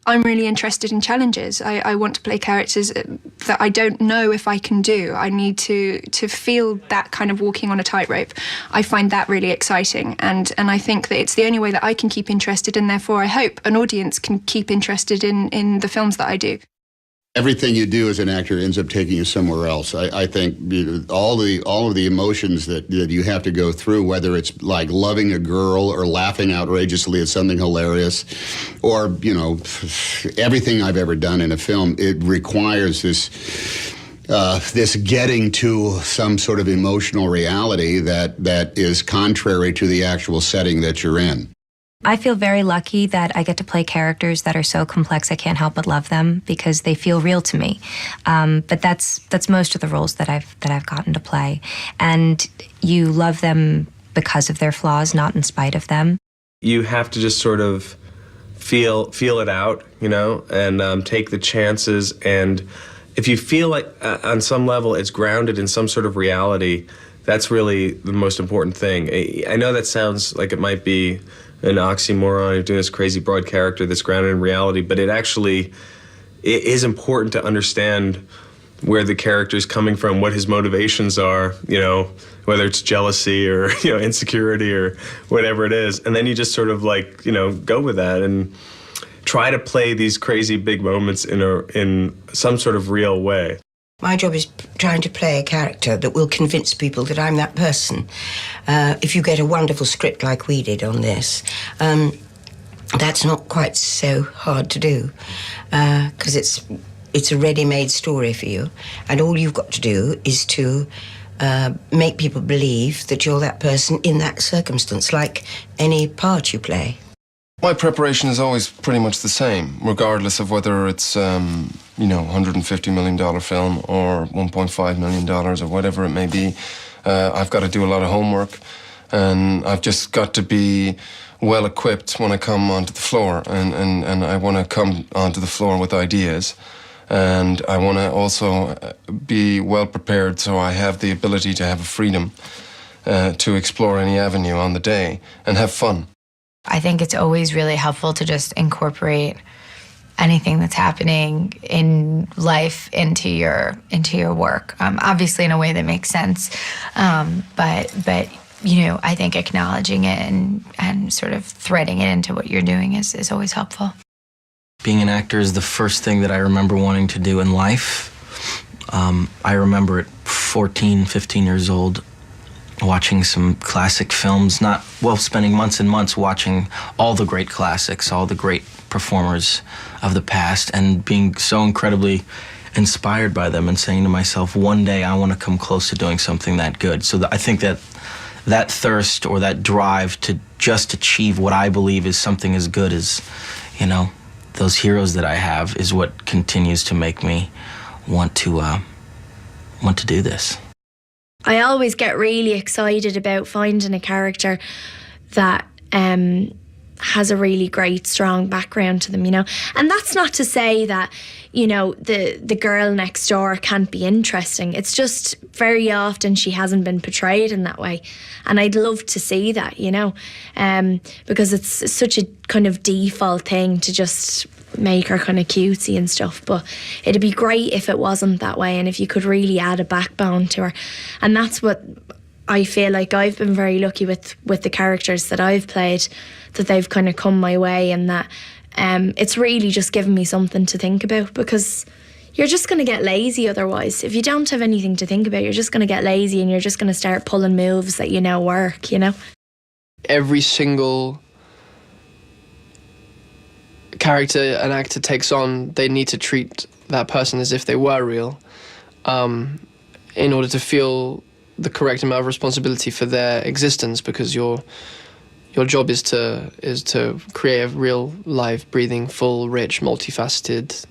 I'm really interested in challenges. I want to play characters that I don't know if I can do. I need to feel that kind of walking on a tightrope. I find that really exciting, and I think that it's the only way that I can keep interested, and therefore I hope an audience can keep interested in the films that I do. Everything you do as an actor ends up taking you somewhere else. I think all of the emotions that you have to go through, whether it's like loving a girl or laughing outrageously at something hilarious, or, you know, everything I've ever done in a film, it requires this getting to some sort of emotional reality that is contrary to the actual setting that you're in. I feel very lucky that I get to play characters that are so complex I can't help but love them because they feel real to me. But that's most of the roles that I've gotten to play, and you love them because of their flaws, not in spite of them. You have to just sort of feel it out, you know, and take the chances. And if you feel like on some level it's grounded in some sort of reality, that's really the most important thing. I know that sounds like it might be an oxymoron, you're doing this crazy broad character that's grounded in reality, but it is important to understand where the character's coming from, what his motivations are, you know, whether it's jealousy or, you know, insecurity or whatever it is. And then you just sort of like, you know, go with that and try to play these crazy big moments in some sort of real way. My job is trying to play a character that will convince people that I'm that person. If you get a wonderful script like we did on this, that's not quite so hard to do, because it's a ready-made story for you, and all you've got to do is to make people believe that you're that person in that circumstance, like any part you play. My preparation is always pretty much the same, regardless of whether it's, you know, $150 million film or $1.5 million or whatever it may be. I've got to do a lot of homework, and I've just got to be well equipped when I come onto the floor, and I want to come onto the floor with ideas, and I want to also be well prepared so I have the ability to have a freedom to explore any avenue on the day and have fun. I think it's always really helpful to just incorporate anything that's happening in life into your work. Obviously in a way that makes sense, but you know, I think acknowledging it and sort of threading it into what you're doing is always helpful. Being an actor is the first thing that I remember wanting to do in life. I remember at 14, 15 years old, watching some classic films, spending months and months watching all the great classics, all the great performers of the past, and being so incredibly inspired by them and saying to myself, one day I want to come close to doing something that good. So I think that thirst or that drive to just achieve what I believe is something as good as, you know, those heroes that I have is what continues to make me want to do this. I always get really excited about finding a character that has a really great, strong background to them, you know. And that's not to say that, you know, the girl next door can't be interesting. It's just very often she hasn't been portrayed in that way. And I'd love to see that, you know, because it's such a kind of default thing to just make her kind of cutesy and stuff, but it'd be great if it wasn't that way and if you could really add a backbone to her. And that's what I feel like I've been very lucky with the characters that I've played, that they've kind of come my way, and that it's really just given me something to think about, because you're just going to get lazy otherwise. If you don't have anything to think about, you're just going to get lazy and you're just going to start pulling moves that you know work, you know. Every single character an actor takes on, they need to treat that person as if they were real, in order to feel the correct amount of responsibility for their existence, because your job is to create a real, live, breathing, full, rich, multifaceted,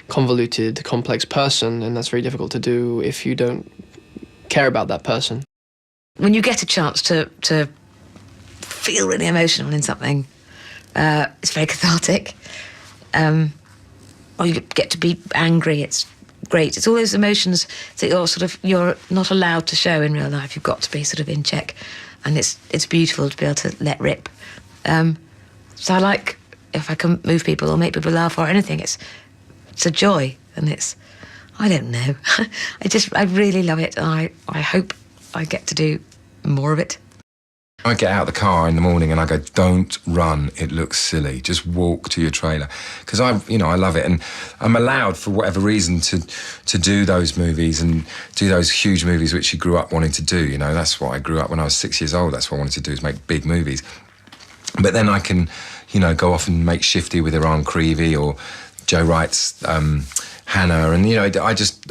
convoluted, complex person, and that's very difficult to do if you don't care about that person. When you get a chance to feel really emotional in something, it's very cathartic. Or you get to be angry, it's great. It's all those emotions that you're not allowed to show in real life. You've got to be sort of in check, and it's beautiful to be able to let rip. So I like if I can move people or make people laugh or anything, it's a joy, and I don't know. I really love it, and I hope I get to do more of it. I get out of the car in the morning and I go, don't run, it looks silly. Just walk to your trailer. Because I love it, and I'm allowed, for whatever reason, to do those movies and do those huge movies which you grew up wanting to do. That's what I grew up when I was 6 years old. That's what I wanted to do, is make big movies. But then I can, go off and make Shifty with Iran Creevy, or Joe Wright's Hannah, and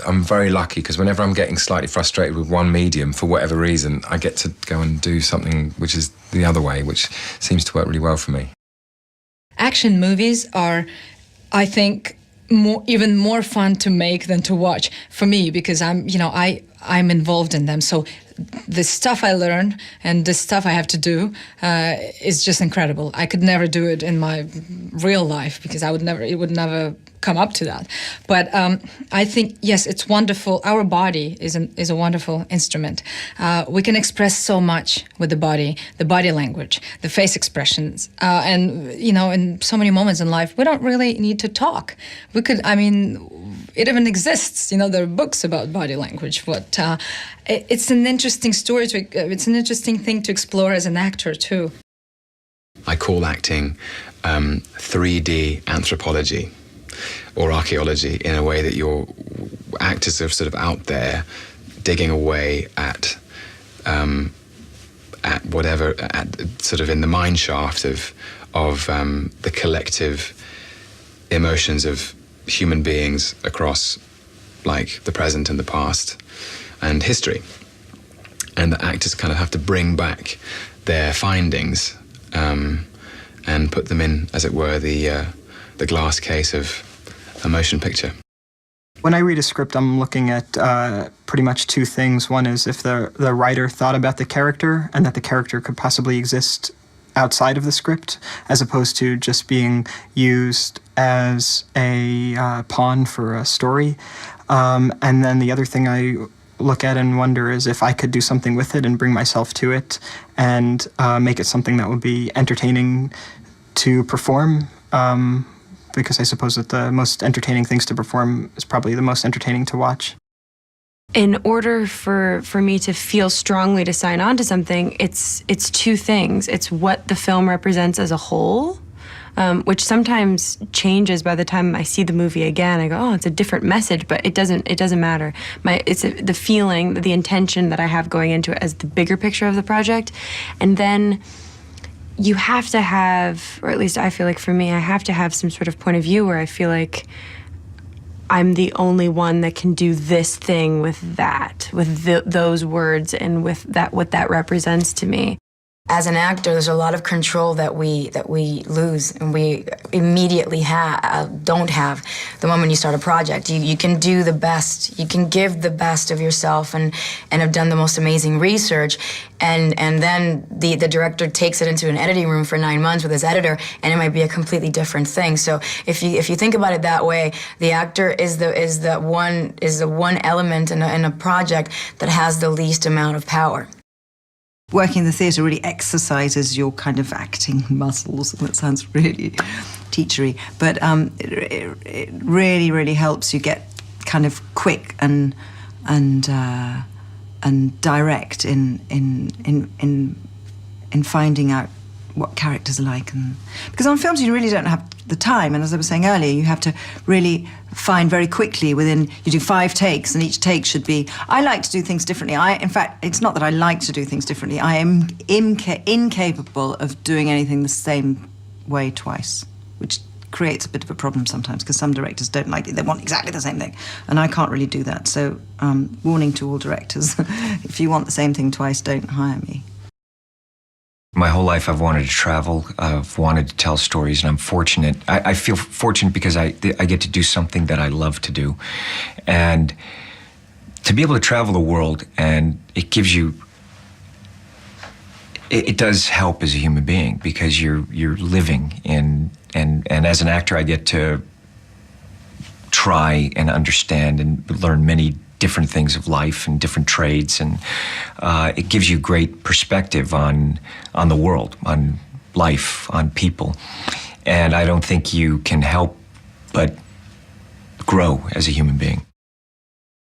I'm very lucky, because whenever I'm getting slightly frustrated with one medium for whatever reason, I get to go and do something which is the other way, which seems to work really well for me. Action movies are, I think, even more fun to make than to watch for me, because I'm involved in them. So the stuff I learn and the stuff I have to do is just incredible. I could never do it in my real life, because it would never come up to that. But I think, yes, it's wonderful. Our body is a wonderful instrument. We can express so much with the body language, the face expressions, and in so many moments in life, we don't really need to talk. It even exists. There are books about body language, but it's an interesting story. It's an interesting thing to explore as an actor too. I call acting 3D anthropology or archaeology, in a way that your actors are sort of out there digging away at whatever, sort of in the mine shaft of the collective emotions of human beings across, like, the present and the past and history. And the actors kind of have to bring back their findings and put them in, as it were, the glass case of a motion picture. When I read a script, I'm looking at pretty much two things. One is if the writer thought about the character and that the character could possibly exist outside of the script, as opposed to just being used as a pawn for a story. And then the other thing I look at and wonder is if I could do something with it and bring myself to it and make it something that would be entertaining to perform. Because I suppose that the most entertaining things to perform is probably the most entertaining to watch. In order for me to feel strongly to sign on to something, it's two things. It's what the film represents as a whole, which sometimes changes by the time I see the movie again. I go, oh, it's a different message, but it doesn't matter. It's the feeling, the intention that I have going into it as the bigger picture of the project. And then you have to have, or at least I feel like for me, I have to have some sort of point of view where I feel like I'm the only one that can do this thing with that, with those words and with that, what that represents to me. As an actor, there's a lot of control that we lose and we immediately don't have the moment you start a project. You can do the best, you can give the best of yourself and have done the most amazing research, and then the director takes it into an editing room for 9 months with his editor, and it might be a completely different thing. So if you think about it that way, the actor is the one element in a project that has the least amount of power. Working in the theatre really exercises your kind of acting muscles. That sounds really teachery, but it really, really helps you get kind of quick and direct in finding out what characters are like. And because on films you really don't have the time, and as I was saying earlier, you have to really find very quickly you do 5 takes, and each take should be, I like to do things differently. In fact, it's not that I like to do things differently, I am incapable of doing anything the same way twice, which creates a bit of a problem sometimes, because some directors don't like it, they want exactly the same thing, and I can't really do that. So warning to all directors, if you want the same thing twice, don't hire me. My whole life I've wanted to travel, I've wanted to tell stories, and I'm fortunate. I feel fortunate because I get to do something that I love to do. And to be able to travel the world, and it gives you, it does help as a human being, because you're living in, and as an actor I get to try and understand and learn many different things of life and different trades, and it gives you great perspective on the world, on life, on people. And I don't think you can help but grow as a human being.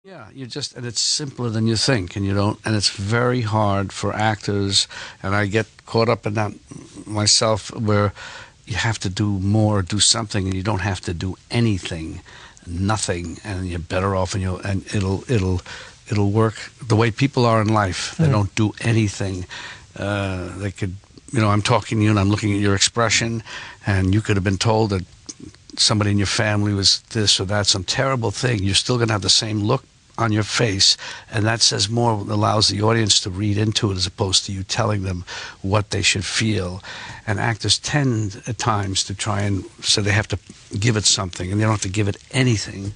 Yeah, and it's simpler than you think, and it's very hard for actors, and I get caught up in that myself, where you have to do more, do something, and you don't have to do anything, nothing, and you're better off, and it'll work the way people are in life. They don't do anything. They could, I'm talking to you and I'm looking at your expression, and you could have been told that somebody in your family was this or that, some terrible thing. You're still going to have the same look on your face, and that says more, allows the audience to read into it as opposed to you telling them what they should feel. And actors tend at times to try and say they have to give it something, and they don't have to give it anything.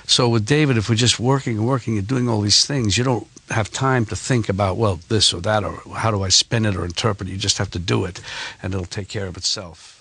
So with David, if we're just working and working and doing all these things, you don't have time to think about, well, this or that, or how do I spin it or interpret it. You just have to do it, and it'll take care of itself.